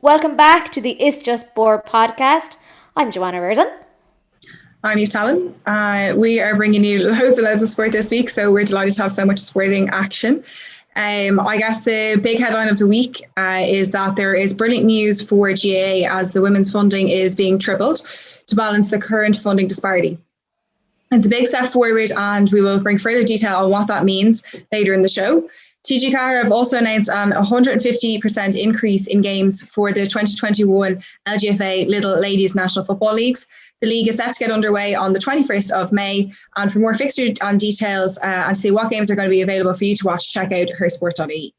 Welcome back to the It's Just Sport podcast. I'm Joanna Reardon. I'm Niamh Talon. We are bringing you loads of sport this week, so we're delighted to have so much sporting action. I guess the big headline of the week is that there is brilliant news for GAA as the women's funding is being tripled to balance the current funding disparity. It's a big step forward, and we will bring further detail on what that means later in the show. TG Ceathair have also announced an 150% increase in games for the 2021 LGFA Little Ladies National Football Leagues. The league is set to get underway on the 21st of May, and for more fixture and details and to see what games are going to be available for you to watch, check out hersport.ie.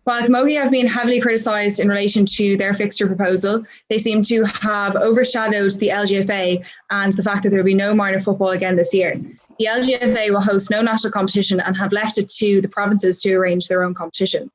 While Camogie have been heavily criticised in relation to their fixture proposal, they seem to have overshadowed the LGFA and the fact that there will be no minor football again this year. The LGFA will host no national competition and have left it to the provinces to arrange their own competitions.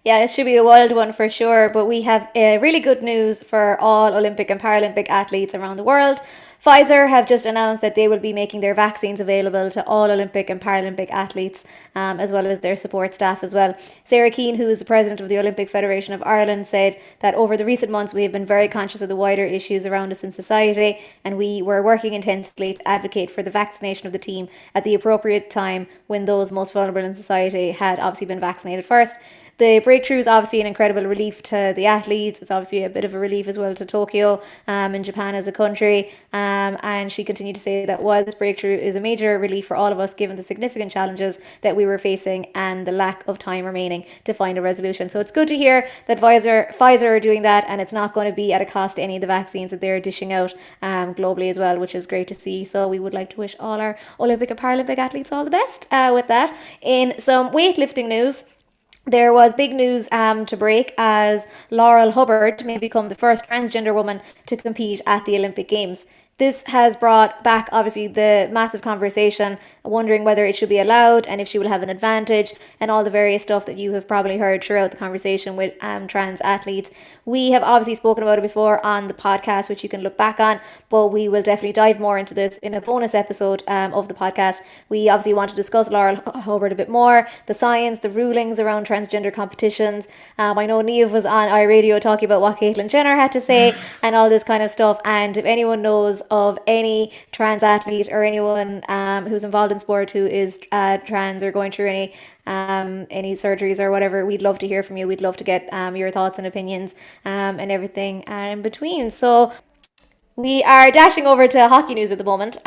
Yeah, it should be a wild one for sure, but we have really good news for all Olympic and Paralympic athletes around the world. Pfizer have just announced that they will be making their vaccines available to all Olympic and Paralympic athletes, as well as their support staff as well. Sarah Keane, who is the president of the Olympic Federation of Ireland, said that over the recent months we have been very conscious of the wider issues around us in society, and we were working intensely to advocate for the vaccination of the team at the appropriate time when those most vulnerable in society had obviously been vaccinated first. The breakthrough is obviously an incredible relief to the athletes. It's obviously a bit of a relief as well to Tokyo and Japan as a country. And she continued to say that while this breakthrough is a major relief for all of us, given the significant challenges that we were facing and the lack of time remaining to find a resolution. So it's good to hear that Pfizer are doing that, and it's not going to be at a cost to any of the vaccines that they're dishing out globally as well, which is great to see. So we would like to wish all our Olympic and Paralympic athletes all the best with that. In some weightlifting news, there was big news to break as Laurel Hubbard may become the first transgender woman to compete at the Olympic Games. This has brought back, obviously, the massive conversation, wondering whether it should be allowed and if she will have an advantage and all the various stuff that you have probably heard throughout the conversation with trans athletes. We have obviously spoken about it before on the podcast, which you can look back on, but we will definitely dive more into this in a bonus episode of the podcast. We obviously want to discuss Laurel Hubbard a bit more, the science, the rulings around transgender competitions. I know Niamh was on iRadio talking about what Caitlyn Jenner had to say and all this kind of stuff, and if anyone knows of any trans athlete or anyone who's involved in sport who is trans or going through any surgeries or whatever, we'd love to hear from you. We'd love to get your thoughts and opinions and everything in between. So we are dashing over to hockey news at the moment.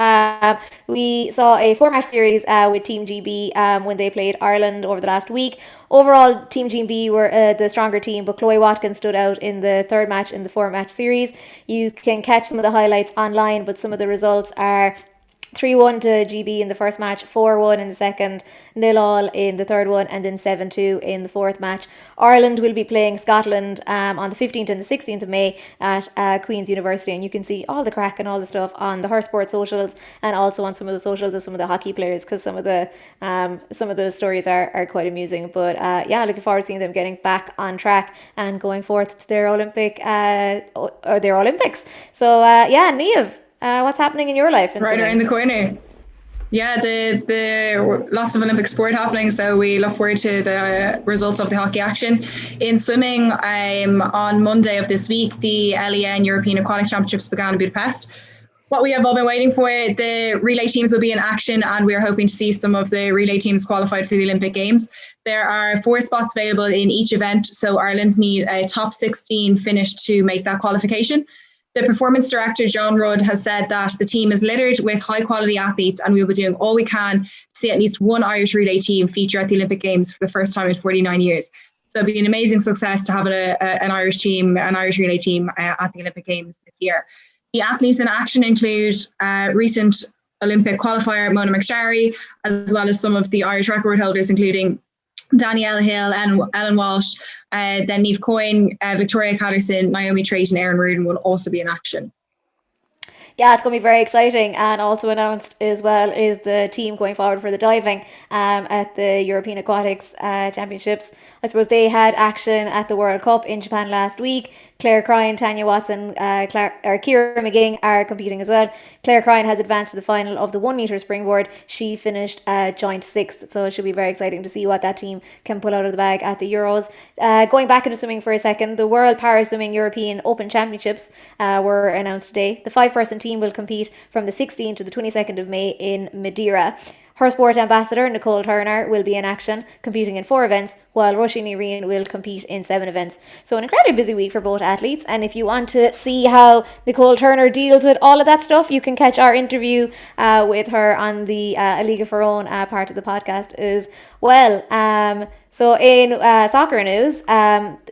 We saw a 4-match series with Team GB when they played Ireland over the last week. Overall, Team GB were the stronger team, but Chloe Watkins stood out in the third match in the 4-match series. You can catch some of the highlights online, but some of the results are 3-1 to GB in the first match, 4-1 in the second, 0-0 in the third one, and then 7-2 in the fourth match. Ireland will be playing Scotland on the 15th and the 16th of May at Queen's University, and you can see all the crack and all the stuff on the Hersport socials and also on some of the socials of some of the hockey players, because some of the stories are quite amusing. But yeah, looking forward to seeing them getting back on track and going forth to their Olympics. So yeah, Niamh, what's happening in your life? Right around the corner. Yeah, the lots of Olympic sport happening, so we look forward to the results of the hockey action. In swimming, on Monday of this week, the LEN European Aquatics Championships began in Budapest. What we have all been waiting for, the relay teams will be in action, and we are hoping to see some of the relay teams qualified for the Olympic Games. There are 4 spots available in each event, so Ireland need a top 16 finish to make that qualification. The performance director, John Rudd, has said that the team is littered with high-quality athletes, and we will be doing all we can to see at least one Irish relay team feature at the Olympic Games for the first time in 49 years. So it'll be an amazing success to have an Irish relay team at the Olympic Games this year. The athletes in action include recent Olympic qualifier Mona McSharry, as well as some of the Irish record holders, including Danielle Hill and Ellen Walsh, then Niamh Coyne, Victoria Catterson, Naomi Trate and Erin Reardon will also be in action. Yeah, it's going to be very exciting. And also announced as well is the team going forward for the diving at the European Aquatics Championships. I suppose they had action at the World Cup in Japan last week. Claire Crine, Tanya Watson, Kira McGing are competing as well. Claire Crine has advanced to the final of the 1 metre springboard. She finished joint sixth, so it should be very exciting to see what that team can pull out of the bag at the Euros. Going back into swimming for a second, the World Para Swimming European Open Championships were announced today. The 5-person team will compete from the 16th to the 22nd of May in Madeira. Her sport ambassador, Nicole Turner, will be in action, competing in 4 events, while Roisin Reen will compete in 7 events. So an incredibly busy week for both athletes. And if you want to see how Nicole Turner deals with all of that stuff, you can catch our interview with her on the A League of Her Own part of the podcast as well. So in soccer news,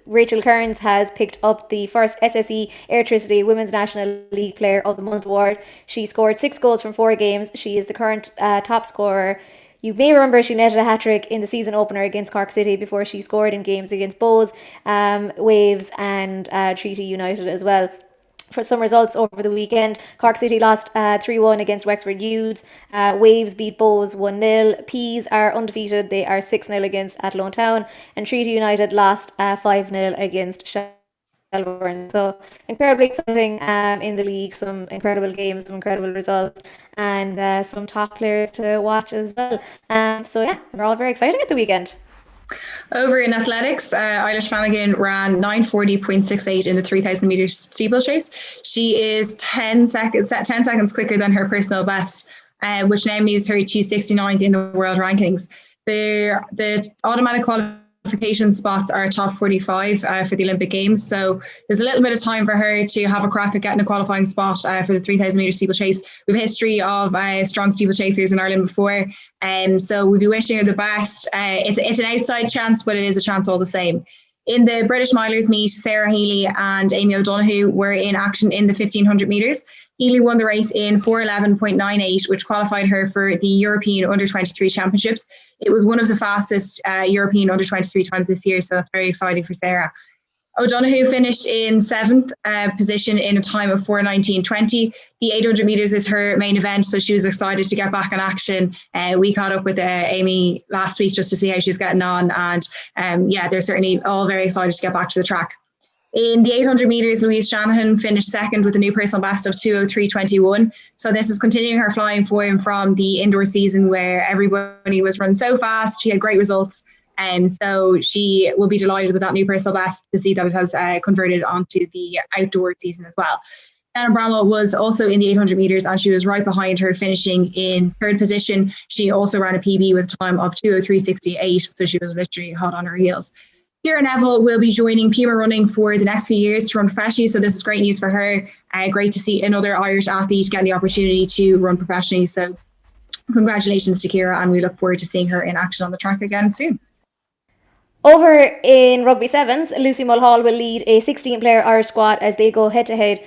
Rachel Kearns has picked up the first SSE Airtricity Women's National League Player of the Month award. She scored 6 goals from 4 games. She is the current top scorer. You may remember she netted a hat-trick in the season opener against Cork City before she scored in games against Bows, Waves and Treaty United as well. For some results over the weekend, Cork City lost 3-1 against Wexford Youths. Waves beat Bows 1-0. Peas are undefeated. They are 6-0 against Athlone Town. And Treaty United lost 5-0 against Shelbourne. So incredibly exciting in the league. Some incredible games, some incredible results, and some top players to watch as well. So yeah, we're all very exciting at the weekend. Over in athletics, Eilish Flanagan ran 9:40.68 in the 3,000 metres steeplechase. She is 10 seconds quicker than her personal best, which now moves her to 69th in the world rankings. The automatic qualification spots are top 45 for the Olympic Games, so there's a little bit of time for her to have a crack at getting a qualifying spot for the 3,000 metre steeplechase. We have a history of strong steeplechasers in Ireland before, so we'll be wishing her the best. It's an outside chance, but it is a chance all the same. In the British Milers meet, Sarah Healy and Amy O'Donoghue were in action in the 1,500 metres. Healy won the race in 4:11.98, which qualified her for the European Under-23 Championships. It was one of the fastest European Under-23 times this year, so that's very exciting for Sarah. O'Donoghue finished in 7th position in a time of 4:19.20. The 800 metres is her main event, so she was excited to get back in action. We caught up with Amy last week just to see how she's getting on, and they're certainly all very excited to get back to the track. In the 800 metres, Louise Shanahan finished 2nd with a new personal best of 2:03.21. So this is continuing her flying form from the indoor season where everybody was running so fast. She had great results. So she will be delighted with that new personal best to see that it has converted onto the outdoor season as well. Anna Bramwell was also in the 800 metres and she was right behind her, finishing in 3rd position. She also ran a PB with a time of 2:03.68, so she was literally hot on her heels. Ciara Neville will be joining Puma Running for the next few years to run professionally, so this is great news for her. Great to see another Irish athlete getting the opportunity to run professionally. So congratulations to Ciara, and we look forward to seeing her in action on the track again soon. Over in Rugby Sevens, Lucy Mulhall will lead a 16-player Irish squad as they go head-to-head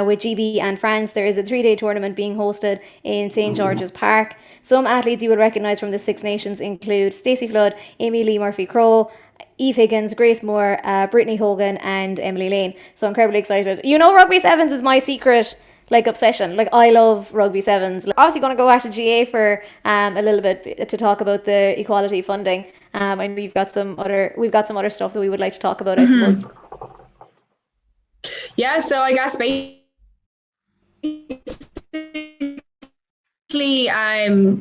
with GB and France. There is a 3-day tournament being hosted in St. George's Park. Some athletes you will recognise from the Six Nations include Stacey Flood, Amy Lee Murphy-Crowe, Eve Higgins, Grace Moore, Brittany Hogan and Emily Lane. So I'm incredibly excited. You know, Rugby Sevens is my secret obsession. I love Rugby Sevens. Obviously going to go back to GA for a little bit to talk about the equality funding. And we've got some other stuff that we would like to talk about, I suppose. Yeah, so I guess basically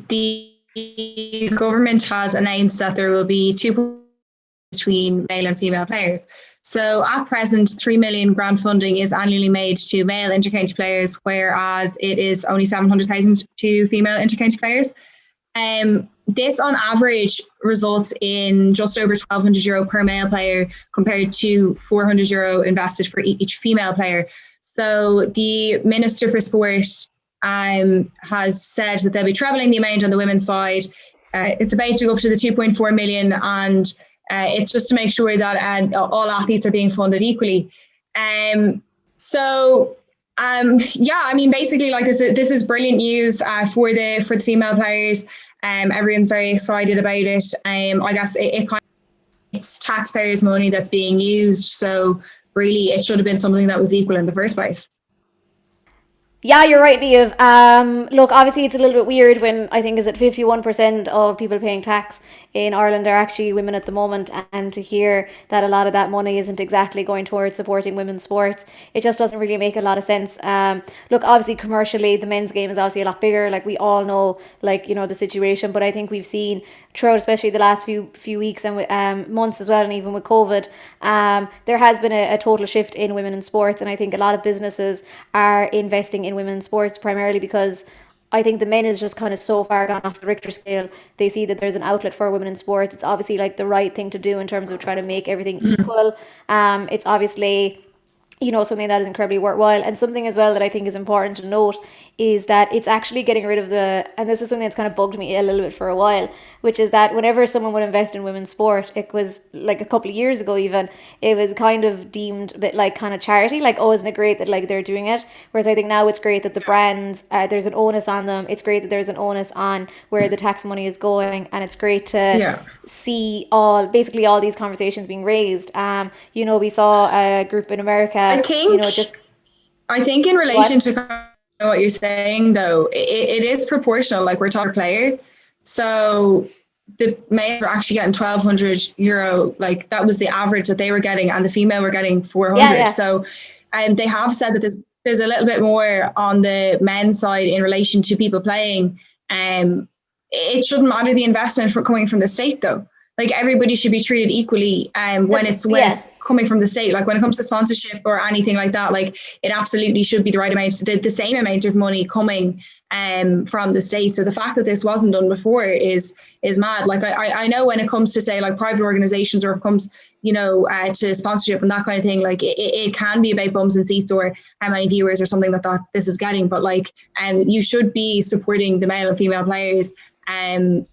the government has announced that there will be 2 between male and female players. So at present, 3 million grant funding is annually made to male intercounty players, whereas it is only 700,000 to female intercounty players. This on average results in just over €1,200 per male player compared to €400 invested for each female player. So the Minister for Sport has said that they'll be trebling the amount on the women's side. It's about to go up to the 2.4 million, and it's just to make sure that all athletes are being funded equally. Basically, this is brilliant news for the female players. Everyone's very excited about it. I guess it's taxpayers' money that's being used, so really it should have been something that was equal in the first place. Yeah, you're right, Niamh. Look, obviously it's a little bit weird when I think is it 51% of people paying tax in Ireland are actually women at the moment, and to hear that a lot of that money isn't exactly going towards supporting women's sports, it just doesn't really make a lot of sense. Look, obviously commercially the men's game is obviously a lot bigger. Like we all know, like the situation, but I think we've seen throughout, especially the last few weeks and months as well, and even with COVID, there has been a total shift in women in sports, and I think a lot of businesses are investing in women's sports primarily because I think the men is just kind of so far gone off the Richter scale. They see that there's an outlet for women in sports. It's obviously like the right thing to do in terms of trying to make everything equal. It's obviously something that is incredibly worthwhile. And something as well that I think is important to note is that it's actually getting rid of and this is something that's kind of bugged me a little bit for a while, which is that whenever someone would invest in women's sport, it was like a couple of years ago even, it was kind of deemed a bit like kind of charity, like, oh, isn't it great that like they're doing it? Whereas I think now it's great that the brands, there's an onus on them. It's great that there's an onus on where the tax money is going, and it's great to Yeah. see basically all these conversations being raised. We saw a group in America, I think just I think in what? relation to kind of what you're saying, though, it is proportional. Like we're talking player, so the males were actually getting €1,200. Like that was the average that they were getting, and the female were getting Yeah, 400. yeah. So, they have said that there's a little bit more on the men's side in relation to people playing. It shouldn't matter the investment for coming from the state, though. Like everybody should be treated equally when That's it's yeah. coming from the state. Like when it comes to sponsorship or anything like that, like it absolutely should be the right amount, the same amount of money coming from the state. So the fact that this wasn't done before is mad. Like I know when it comes to say like private organizations, or if it comes to sponsorship and that kind of thing, like it can be about bums and seats or how many viewers or something that this is getting, but like you should be supporting the male and female players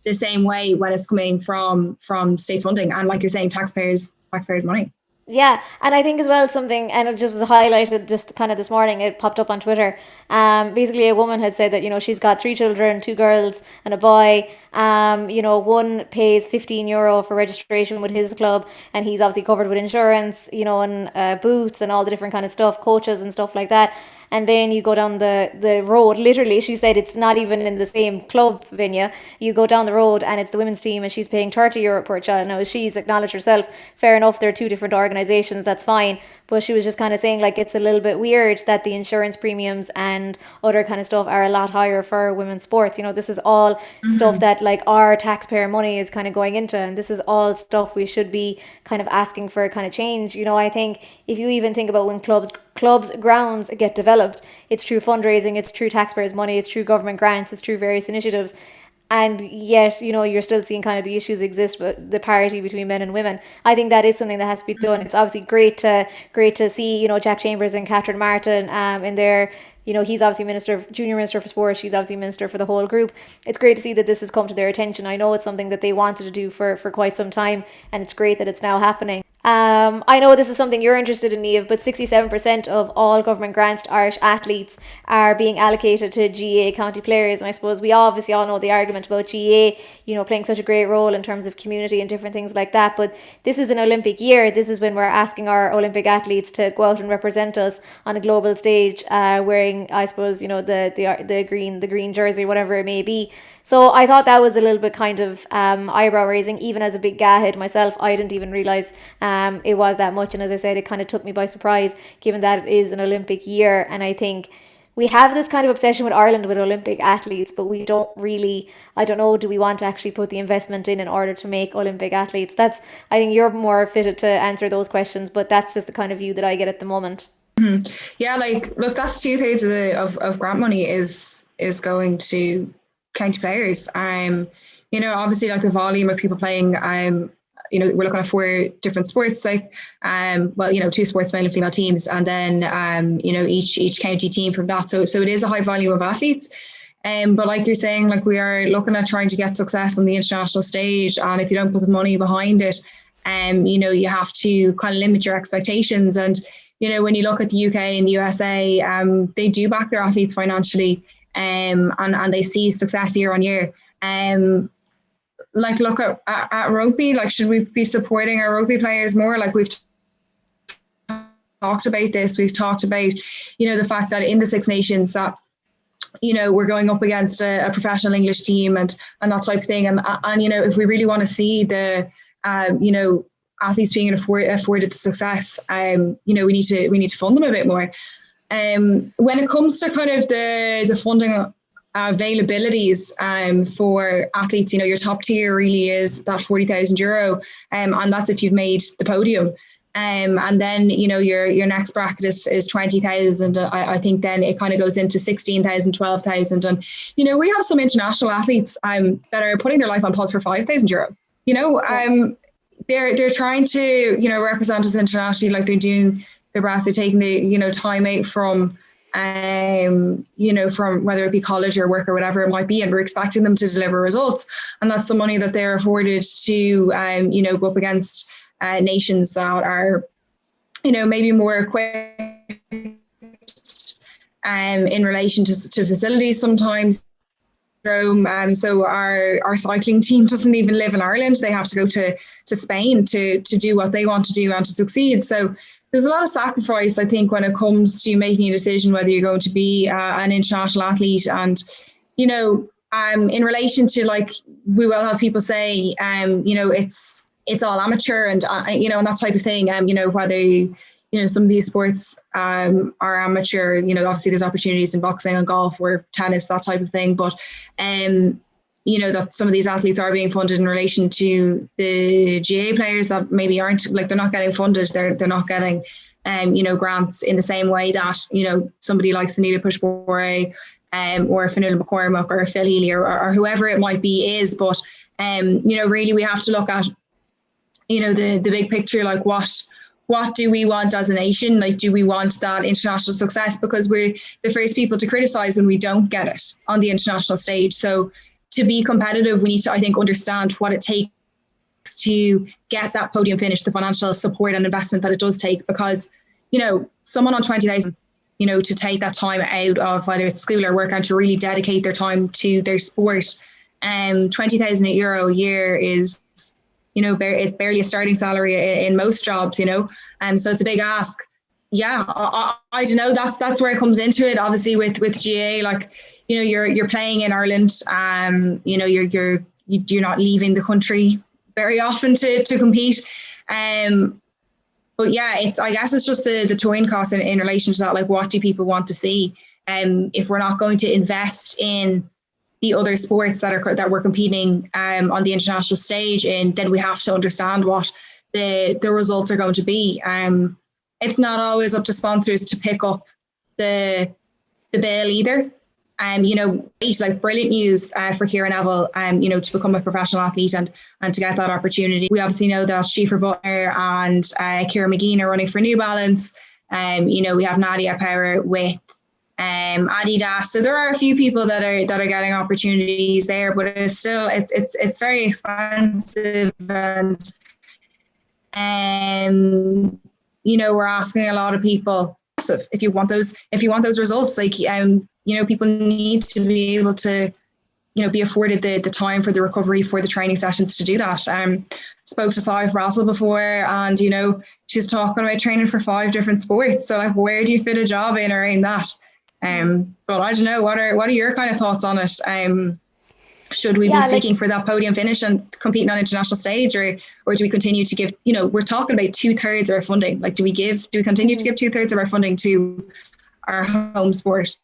the same way when it's coming from state funding and, like you're saying, taxpayers money. Yeah, and I think as well something, and it just was highlighted just kind of this morning. It popped up on Twitter. Basically, a woman had said that she's got 3 children, 2 girls and a boy. One pays €15 for registration with his club, and he's obviously covered with insurance, and boots and all the different kind of stuff, coaches and stuff like that. And then you go down the road, literally, she said it's not even in the same club venue. You go down the road and it's the women's team, and she's paying €30 per child. Now, she's acknowledged herself, fair enough, they're two different organisations, that's fine. But she was just kind of saying like it's a little bit weird that the insurance premiums and other kind of stuff are a lot higher for women's sports. This is all stuff that like our taxpayer money is kind of going into, and this is all stuff we should be kind of asking for kind of change. I think if you even think about when clubs grounds get developed, it's through fundraising, it's through taxpayers money, it's through government grants, it's through various initiatives. And yet, you're still seeing kind of the issues exist with the parity between men and women. I think that is something that has to be done. It's obviously great to see, Jack Chambers and Catherine Martin in there. He's obviously junior minister for sport. She's obviously minister for the whole group. It's great to see that this has come to their attention. I know it's something that they wanted to do for quite some time, and it's great that it's now happening. I know this is something you're interested in, Niamh, but 67% of all government grants to Irish athletes are being allocated to GAA county players. And I suppose we obviously all know the argument about GAA, playing such a great role in terms of community and different things like that. But this is an Olympic year. This is when we're asking our Olympic athletes to go out and represent us on a global stage, wearing, I suppose, the green jersey, whatever it may be. So I thought that was a little bit kind of eyebrow raising. Even as a big GAA head myself, I didn't even realise it was that much. And as I said, it kind of took me by surprise, given that it is an Olympic year. And I think we have this kind of obsession with Ireland with Olympic athletes, but we don't really, I don't know, do we want to actually put the investment in order to make Olympic athletes? I think you're more fitted to answer those questions, but that's just the kind of view that I get at the moment. Mm-hmm. Yeah, like look, that's 2/3 of grant money is going to county players. Obviously like the volume of people playing, we're looking at 4 different sports, like 2 sports, male and female teams, and then each county team from that. So it is a high volume of athletes. But like you're saying, like we are looking at trying to get success on the international stage, and if you don't put the money behind it, you have to kind of limit your expectations. And when you look at the UK and the USA, they do back their athletes financially, and they see success year on year. Like look at rugby, like should we be supporting our rugby players more? Like we've talked about this. We've talked about, the fact that in the Six Nations that, we're going up against a professional English team and that type of thing. And if we really want to see the, athletes being afforded the success, we need to fund them a bit more. When it comes to kind of the funding availabilities for athletes, your top tier really is that €40,000, and that's if you've made the podium. And then, your next bracket is 20,000. I think then it kind of goes into 16,000, 12,000. And, we have some international athletes that are putting their life on pause for €5,000. They're trying to, represent us internationally, like they're doing their best. They're taking the, time out from, from whether it be college or work or whatever it might be, and we're expecting them to deliver results. And that's the money that they're afforded to, go up against nations that are, maybe more equipped in relation to facilities sometimes. So our cycling team doesn't even live in Ireland. They have to go to Spain to do what they want to do and to succeed. So there's a lot of sacrifice, I think, when it comes to making a decision whether you're going to be an international athlete. And, in relation to, like, we will have people say, it's all amateur and, and that type of thing. Whether, some of these sports are amateur, obviously there's opportunities in boxing and golf or tennis, that type of thing. But, that some of these athletes are being funded in relation to the GAA players that maybe aren't, like, they're not getting funded. They're not getting, grants in the same way that, somebody like Sunita Pushbore or Fionnuala McCormack or Phil Healy or whoever it might be is. But, really we have to look at, the big picture, like what do we want as a nation? Like, do we want that international success? Because we're the first people to criticize when we don't get it on the international stage. So to be competitive, we need to, I think, understand what it takes to get that podium finish, the financial support and investment that it does take. Because, someone on 20,000, to take that time out of whether it's school or work and to really dedicate their time to their sport, €20,000 a year is, it's barely a starting salary in most jobs, and so it's a big ask. Yeah, I don't know. That's where it comes into it. Obviously, with GAA, like, you're playing in Ireland. You're not leaving the country very often to compete. But yeah, I guess it's just the towing cost in relation to that. Like, what do people want to see? If we're not going to invest in the other sports that we're competing on the international stage, and then we have to understand what the results are going to be. It's not always up to sponsors to pick up the bill either. It's like brilliant news for Ciara Neville, to become a professional athlete and to get that opportunity. We obviously know that Schieffer Butler and Ciara McGean are running for New Balance. We have Nadia Power with Adidas. So there are a few people that are getting opportunities there, but it's still it's very expensive, and we're asking a lot of people. If you want those results, like people need to be able to be afforded the time for the recovery, for the training sessions to do that. Spoke to Sive Brassel before, and she's talking about training for 5 different sports. So, like, where do you fit a job in around that? But I don't know, what are your kind of thoughts on it? Should we be seeking for that podium finish and competing on international stage, or do we continue to give, we're talking about 2/3 of our funding. Like, do we continue to give 2/3 of our funding to our home sport?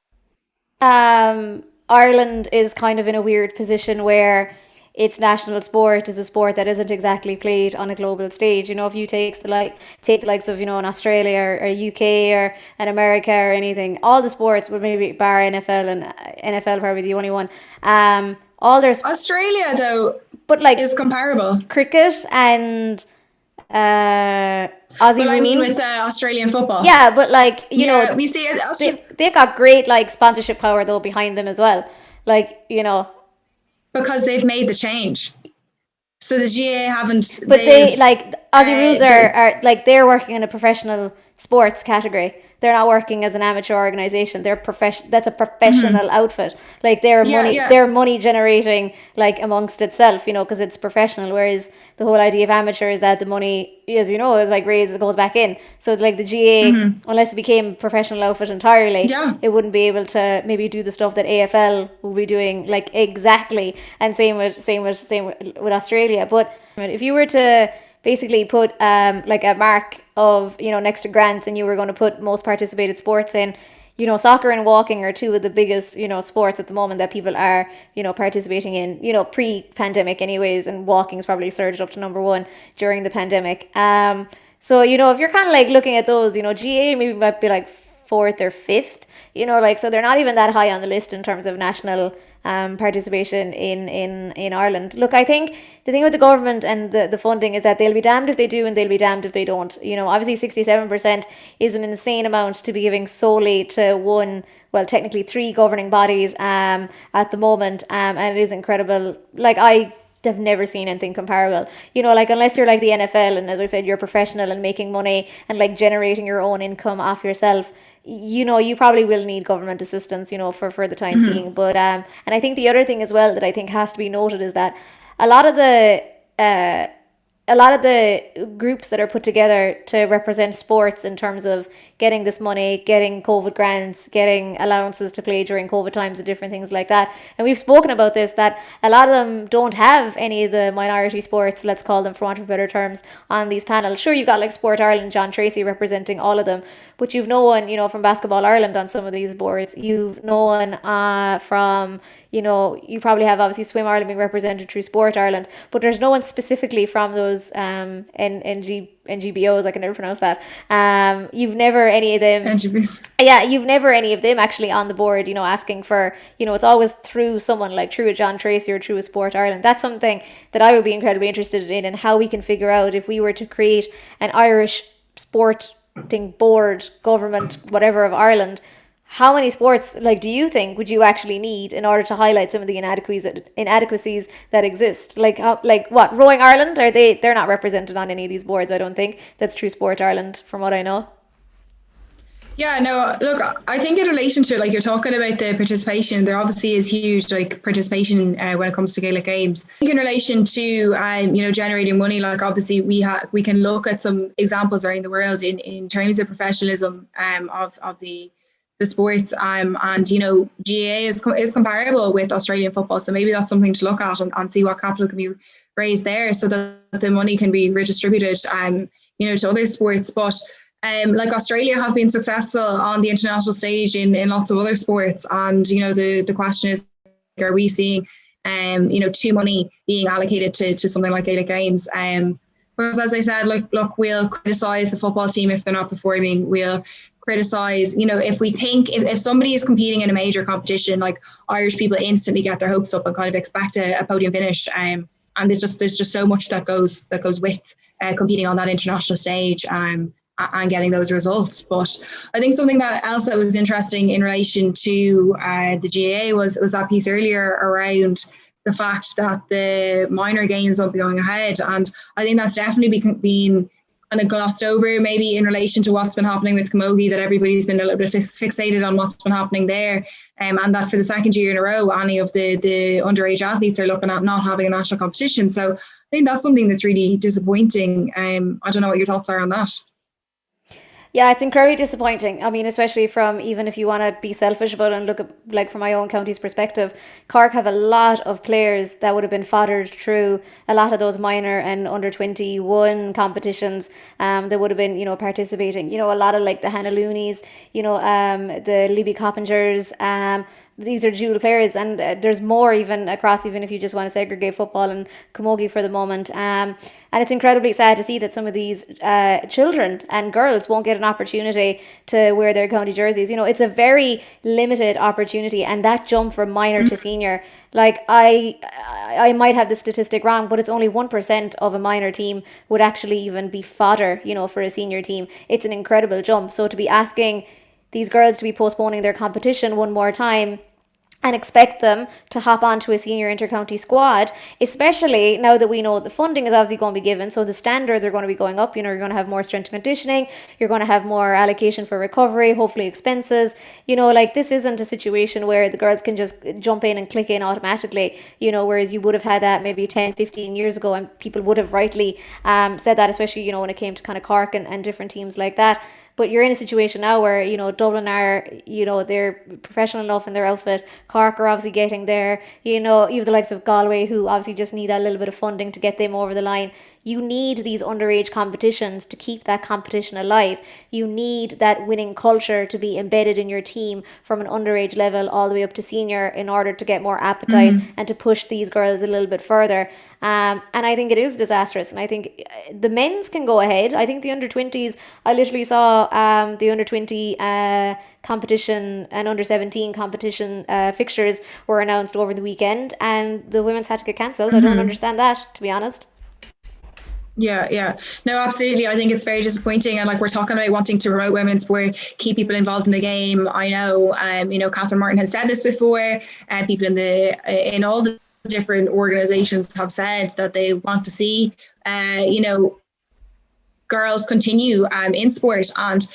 Ireland is kind of in a weird position where its national sport is a sport that isn't exactly played on a global stage. If you take the likes of, an Australia or UK or an America or anything, all the sports, well, maybe bar NFL, and NFL probably the only one. All their Australia though, but like, is comparable. Cricket and Aussie rules. With Australian football. Yeah, but like, we see it. They've got great like sponsorship power though behind them as well. Like, because they've made the change. So the GAA haven't. But they like Aussie rules are like, they're working in a professional sports category. they're not working as an amateur organization. That's a professional outfit. Like they're money generating like amongst itself, because it's professional. Whereas the whole idea of amateur is that the money, as you know, is like raised, it goes back in. So like the GAA, unless it became a professional outfit entirely, it wouldn't be able to maybe do the stuff that AFL will be doing like exactly. And same with Australia. But if you were to basically put like a mark of, next to grants, and you were going to put most participated sports in, soccer and walking are two of the biggest, sports at the moment that people are, participating in, pre-pandemic anyways, and walking's probably surged up to number one during the pandemic. So, if you're kind of like looking at those, GA maybe might be like fourth or fifth, so they're not even that high on the list in terms of national participation in Ireland. Look, I think the thing with the government and the funding is that they'll be damned if they do and they'll be damned if they don't. Obviously 67% is an insane amount to be giving solely to one, well, technically three governing bodies at the moment, and it is incredible. Like, I've never seen anything comparable. Unless you're like the NFL and, as I said, you're professional and making money and like generating your own income off yourself, you probably will need government assistance, for the time being. But and I think the other thing as well that I think has to be noted is that a lot of the groups that are put together to represent sports in terms of getting this money, getting COVID grants, getting allowances to play during COVID times and different things like that. And we've spoken about this, that a lot of them don't have any of the minority sports, let's call them for want of better terms, on these panels. Sure, you've got like Sport Ireland, John Tracy representing all of them, but you've no one, from Basketball Ireland on some of these boards. You've no one from, you probably have obviously Swim Ireland being represented through Sport Ireland, but there's no one specifically from those NGBOs, I can never pronounce that. You've never any of them. NGBs. Yeah, you've never any of them actually on the board, asking for, it's always through someone like through a John Tracy or through a Sport Ireland. That's something that I would be incredibly interested in, and how we can figure out if we were to create an Irish sporting board, government, whatever of Ireland, how many sports, do you think would you actually need in order to highlight some of the inadequacies that exist? What, Rowing Ireland? They're not represented on any of these boards, I don't think. That's true Sport Ireland, from what I know. Yeah, no, look, I think in relation to, you're talking about the participation, there obviously is huge, participation when it comes to Gaelic Games. I think in relation to, generating money, obviously we can look at some examples around the world in terms of professionalism of the sports, and GAA is comparable with Australian football, so maybe that's something to look at and see what capital can be raised there, so that the money can be redistributed to other sports. But Australia have been successful on the international stage in lots of other sports, and the question is, are we seeing too money being allocated to something like Gaelic Games? Whereas, as I said, look, we'll criticise the football team if they're not performing. We'll criticise, if we think if somebody is competing in a major competition, Irish people instantly get their hopes up and kind of expect a podium finish. And there's just so much that goes with competing on that international stage and getting those results. But I think something else that was interesting in relation to the GAA was that piece earlier around the fact that the minor games won't be going ahead. And I think that's definitely been kind of glossed over, maybe in relation to what's been happening with Camogie, that everybody's been a little bit fixated on what's been happening there. And that for the second year in a row, any of the underage athletes are looking at not having a national competition. So I think that's something that's really disappointing. I don't know what your thoughts are on that. Yeah, it's incredibly disappointing. I mean, especially from, even if you want to be selfish about it and look at, from my own county's perspective, Cork have a lot of players that would have been foddered through a lot of those minor and under 21 competitions that would have been, participating. A lot of the Hannah Loonies, the Libby Coppingers, these are dual players, and there's more even across, even if you just want to segregate football and camogie for the moment. And it's incredibly sad to see that some of these children and girls won't get an opportunity to wear their county jerseys. It's a very limited opportunity, and that jump from minor to senior, I might have the statistic wrong, but it's only 1% of a minor team would actually even be fodder, for a senior team. It's an incredible jump. So to be asking these girls to be postponing their competition one more time, and expect them to hop onto a senior intercounty squad, especially now that we know the funding is obviously going to be given, so the standards are going to be going up. You're going to have more strength and conditioning, you're going to have more allocation for recovery, hopefully expenses. Like, this isn't a situation where the girls can just jump in and click in automatically, whereas you would have had that maybe 10, 15 years ago, and people would have rightly said that, especially, when it came to kind of Cork and different teams like that. But you're in a situation now where, Dublin are, they're professional enough in their outfit. Cork are obviously getting there. You have the likes of Galway, who obviously just need that little bit of funding to get them over the line. You need these underage competitions to keep that competition alive. You need that winning culture to be embedded in your team from an underage level all the way up to senior, in order to get more appetite and to push these girls a little bit further. And I think it is disastrous. And I think the men's can go ahead. I think the under-20s, I literally saw the under-20 competition and under-17 competition fixtures were announced over the weekend, and the women's had to get cancelled. I don't understand that, to be honest. Yeah. No, absolutely. I think it's very disappointing. And like, we're talking about wanting to promote women's sport, keep people involved in the game. I know, Catherine Martin has said this before, and people in all the different organizations have said that they want to see, girls continue in sport. And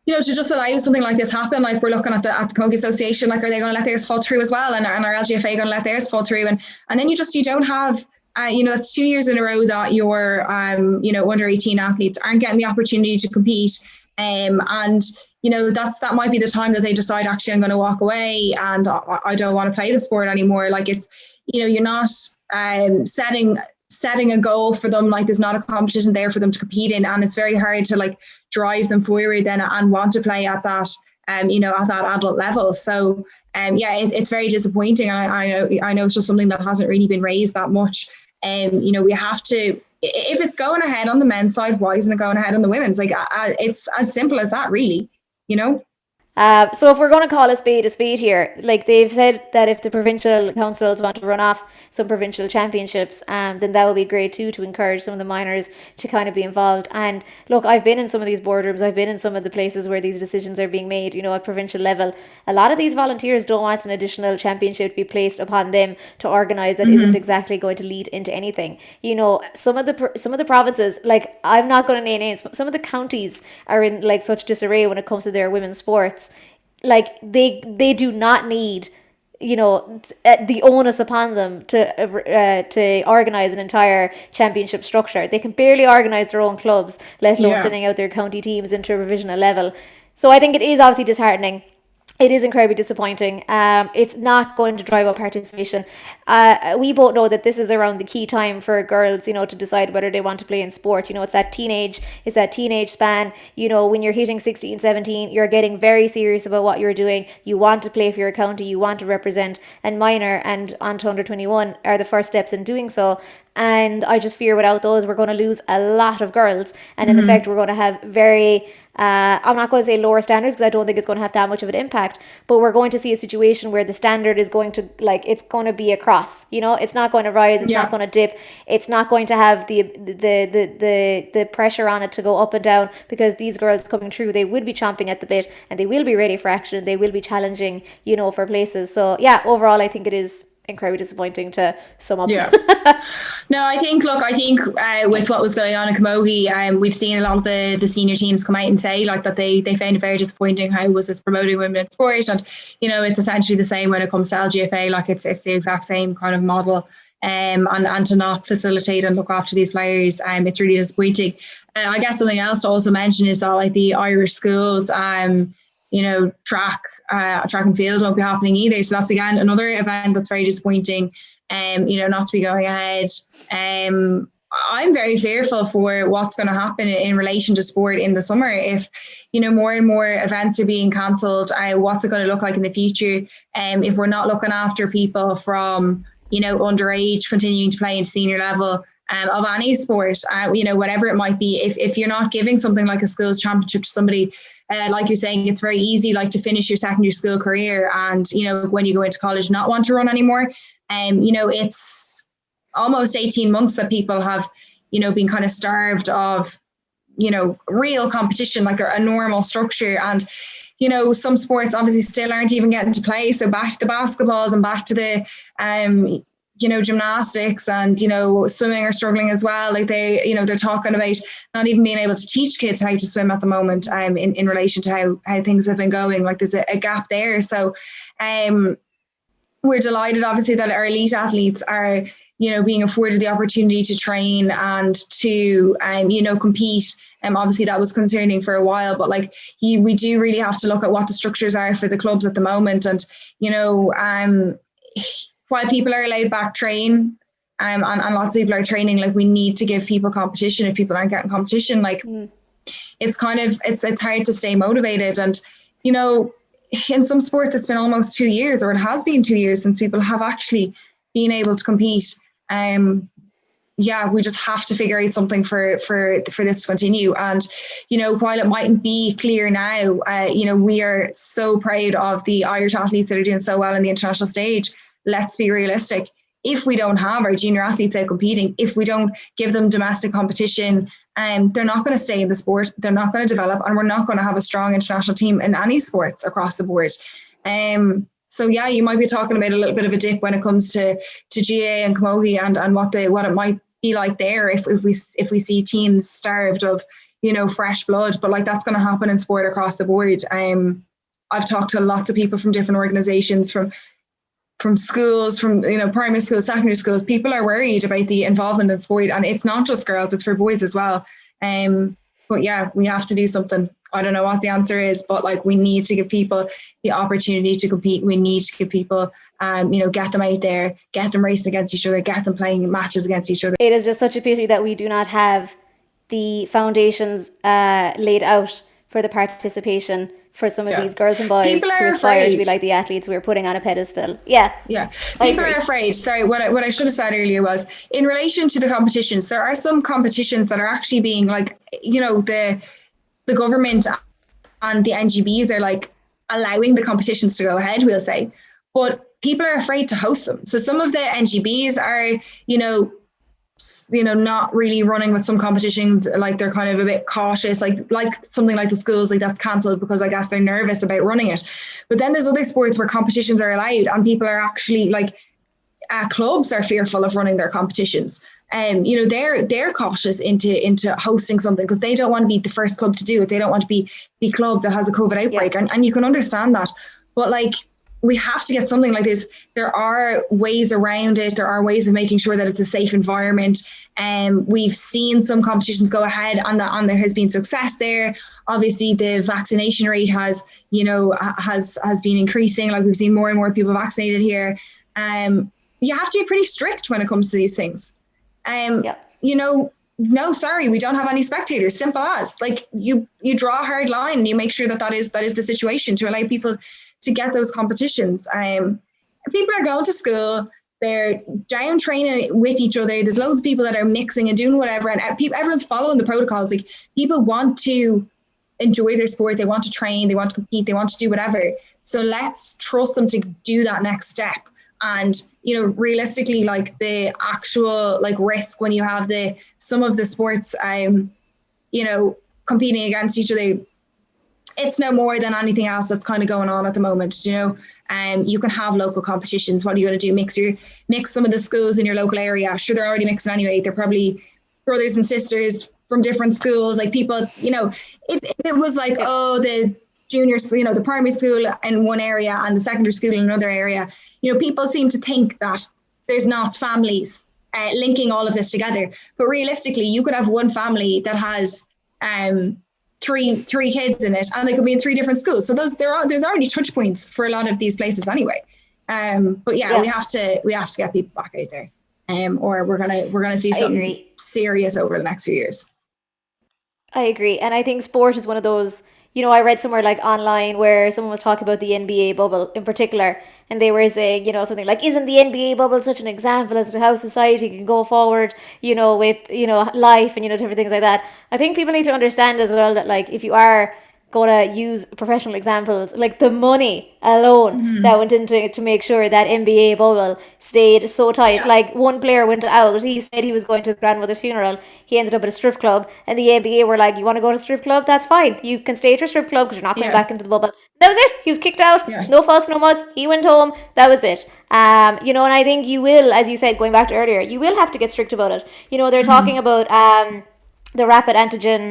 to just allow something like this happen, like, we're looking at the Camogie Association, like, are they going to let theirs fall through as well? And our LGFA going to let theirs fall through? And then you don't have, that's 2 years in a row that your, under 18 athletes aren't getting the opportunity to compete. And, that might be the time that they decide, actually, I'm going to walk away and I don't want to play the sport anymore. Like, it's, you're not setting a goal for them. Like, there's not a competition there for them to compete in. And it's very hard to, like, drive them forward then and want to play at that, at that adult level. So, it's very disappointing. And I know it's just something that hasn't really been raised that much. We have to, if it's going ahead on the men's side, why isn't it going ahead on the women's? Like, it's as simple as that, really, So if we're going to call a spade here, like, they've said that if the provincial councils want to run off some provincial championships, then that would be great too, to encourage some of the minors to kind of be involved. And look, I've been in some of these boardrooms, I've been in some of the places where these decisions are being made, at provincial level. A lot of these volunteers don't want an additional championship to be placed upon them to organise that isn't exactly going to lead into anything. Some of the provinces, like, I'm not going to name names, but some of the counties are in, like, such disarray when it comes to their women's sports. Like, they do not need, the onus upon them to organise an entire championship structure. They can barely organise their own clubs, let alone sending out their county teams into a provisional level. So I think it is obviously disheartening. It is incredibly disappointing. It's not going to drive up participation. We both know that this is around the key time for girls, to decide whether they want to play in sport. It's that teenage span. When you're hitting 16, 17, you're getting very serious about what you're doing. You want to play for your county, you want to represent, and minor and onto under 21 are the first steps in doing so. And I just fear without those, we're going to lose a lot of girls. And in effect, we're going to have very, I'm not going to say lower standards, because I don't think it's going to have that much of an impact. But we're going to see a situation where the standard is going to, like, it's going to be a cross. It's not going to rise. It's not going to dip. It's not going to have the pressure on it to go up and down, because these girls coming through, they will be chomping at the bit, and they will be ready for action. They will be challenging, for places. So yeah, overall, I think it is incredibly disappointing, to sum up. No, I think with what was going on in Camogie, we've seen a lot of the senior teams come out and say, like, that they found it very disappointing how was this promoting women in sport. And it's essentially the same when it comes to LGFA. Like, it's the exact same kind of model, and to not facilitate and look after these players, it's really disappointing. I guess something else to also mention is that, like, the Irish schools, track and field won't be happening either. So that's, again, another event that's very disappointing, not to be going ahead. I'm very fearful for what's going to happen in relation to sport in the summer. If, more and more events are being cancelled, what's it going to look like in the future? If we're not looking after people from, underage continuing to play into senior level, of any sport, whatever it might be, if you're not giving something like a schools championship to somebody, like you're saying, it's very easy, like, to finish your secondary school career and, when you go into college, not want to run anymore. It's almost 18 months that people have, been kind of starved of, real competition, like a normal structure. And some sports obviously still aren't even getting to play. So back to the basketballs and back to the gymnastics and, swimming are struggling as well. Like they're talking about not even being able to teach kids how to swim at the moment, in relation to how things have been going. Like there's a gap there. So we're delighted obviously that our elite athletes are, being afforded the opportunity to train and to, compete. Obviously that was concerning for a while, but we do really have to look at what the structures are for the clubs at the moment. And, while people are allowed back train, and lots of people are training, we need to give people competition. If people aren't getting competition, it's hard to stay motivated. And, in some sports, it's been almost 2 years, or it has been 2 years since people have actually been able to compete. We just have to figure out something for this to continue. And, while it mightn't be clear now, we are so proud of the Irish athletes that are doing so well in the international stage. Let's be realistic. If we don't have our junior athletes out competing, if we don't give them domestic competition, they're not going to stay in the sport. They're not going to develop, and we're not going to have a strong international team in any sports across the board. So yeah, you might be talking about a little bit of a dip when it comes to GAA and Camogie and what it might be like there if we see teams starved of fresh blood. But that's going to happen in sport across the board. I've talked to lots of people from different organisations, from schools, from primary schools, secondary schools. People are worried about the involvement in sport, and it's not just girls, it's for boys as well. But yeah, we have to do something. I don't know what the answer is, but we need to give people the opportunity to compete. We need to give people, get them out there, get them racing against each other, get them playing matches against each other. It is just such a pity that we do not have the foundations laid out for the participation for some of these girls and boys to aspire to be like the athletes we're putting on a pedestal. Yeah. People are afraid. Sorry, what I should have said earlier was, in relation to the competitions, there are some competitions that are actually being the government and the NGBs are allowing the competitions to go ahead, we'll say, but people are afraid to host them. So some of the NGBs are, not really running with some competitions. They're kind of a bit cautious, like something like the schools, that's cancelled because I guess they're nervous about running it. But then there's other sports where competitions are allowed, and people are actually clubs are fearful of running their competitions. They're cautious into hosting something because they don't want to be the first club to do it. They don't want to be the club that has a COVID outbreak, and you can understand that. But we have to get something like this. There are ways around it. There are ways of making sure that it's a safe environment. We've seen some competitions go ahead, and there has been success there. Obviously, the vaccination rate has been increasing. We've seen more and more people vaccinated here. You have to be pretty strict when it comes to these things. No, sorry, we don't have any spectators. Simple as. You draw a hard line and you make sure that is the situation to allow people to get those competitions. People are going to school, they're down training with each other. There's loads of people that are mixing and doing whatever, and everyone's following the protocols. People want to enjoy their sport, they want to train, they want to compete, they want to do whatever. So let's trust them to do that next step. And realistically, the actual risk when you have some of the sports competing against each other, it's no more than anything else that's kind of going on at the moment. You can have local competitions. What are you going to do? Mix some of the schools in your local area. Sure, they're already mixing anyway. They're probably brothers and sisters from different schools. People, if it was the junior school, the primary school in one area and the secondary school in another area, people seem to think that there's not families linking all of this together. But realistically, you could have one family that has three kids in it, and they could be in 3 different schools. So there's already touch points for a lot of these places anyway. But we have to get people back out there, or we're gonna see something serious over the next few years. I agree, and I think sport is one of those. I read somewhere online where someone was talking about the NBA bubble in particular, and they were saying, something like, isn't the NBA bubble such an example as to how society can go forward, with, life and, different things like that. I think people need to understand as well that, if you are gonna use professional examples, like the money alone that went into to make sure that NBA bubble stayed so tight. Yeah. Like one player went out, he said he was going to his grandmother's funeral. He ended up at a strip club, and the NBA were like, "You want to go to a strip club? That's fine. You can stay at your strip club because you're not going Yeah. back into the bubble." That was it. He was kicked out. Yeah. No fuss, no muss. He went home. That was it. You know, and I think you will, as you said, going back to earlier, you will have to get strict about it. You know, they're talking about the rapid antigen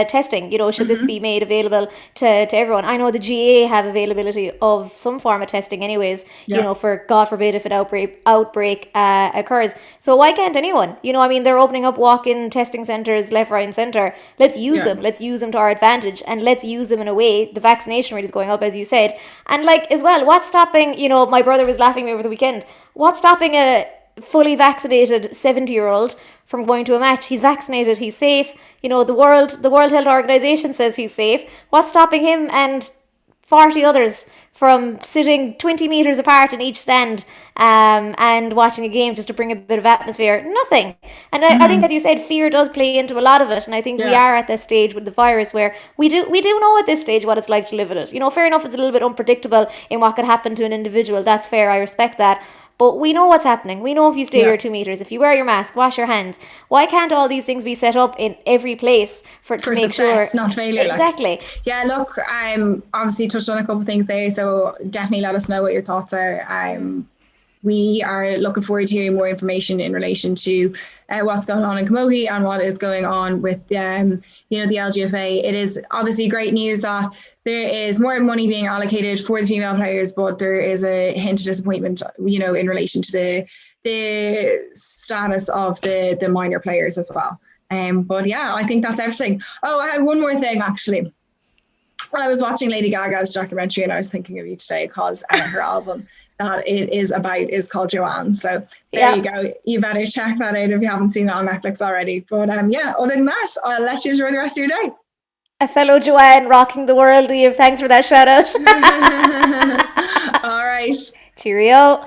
testing. You know, should this be made available to everyone? I know the GAA have availability of some form of testing anyways, you know, for God forbid if an outbreak occurs. So why can't anyone? You know, I mean, they're opening up walk-in testing centres left, right and centre. Let's use them. Let's use them to our advantage, and let's use them in a way. The vaccination rate is going up, as you said. And like as well, what's stopping, you know, my brother was laughing at me over the weekend, what's stopping a fully vaccinated 70-year-old from going to a match? He's vaccinated, he's safe. You know, the World Health Organization says he's safe. What's stopping him and 40 others from sitting 20 meters apart in each stand and watching a game just to bring a bit of atmosphere? Nothing. And I think, as you said, fear does play into a lot of it. And I think we are at this stage with the virus where we do know at this stage what it's like to live with it. You know, fair enough, it's a little bit unpredictable in what could happen to an individual. That's fair. I respect that. But we know what's happening. We know if you stay your 2 meters, if you wear your mask, wash your hands. Why can't all these things be set up in every place to make success, sure? not failure. Exactly. Yeah, look, I'm obviously touched on a couple of things there, so definitely let us know what your thoughts are. We are looking forward to hearing more information in relation to what's going on in Camogie and what is going on with the LGFA. It is obviously great news that there is more money being allocated for the female players, but there is a hint of disappointment, you know, in relation to the status of the minor players as well. But yeah, I think that's everything. Oh, I had one more thing actually. I was watching Lady Gaga's documentary and I was thinking of you today because her album that it is about is called Joanne. So there you go. You better check that out if you haven't seen it on Netflix already. But yeah, other than that, I'll let you enjoy the rest of your day. A fellow Joanne rocking the world, Niamh. Thanks for that shout out. All right. Cheerio.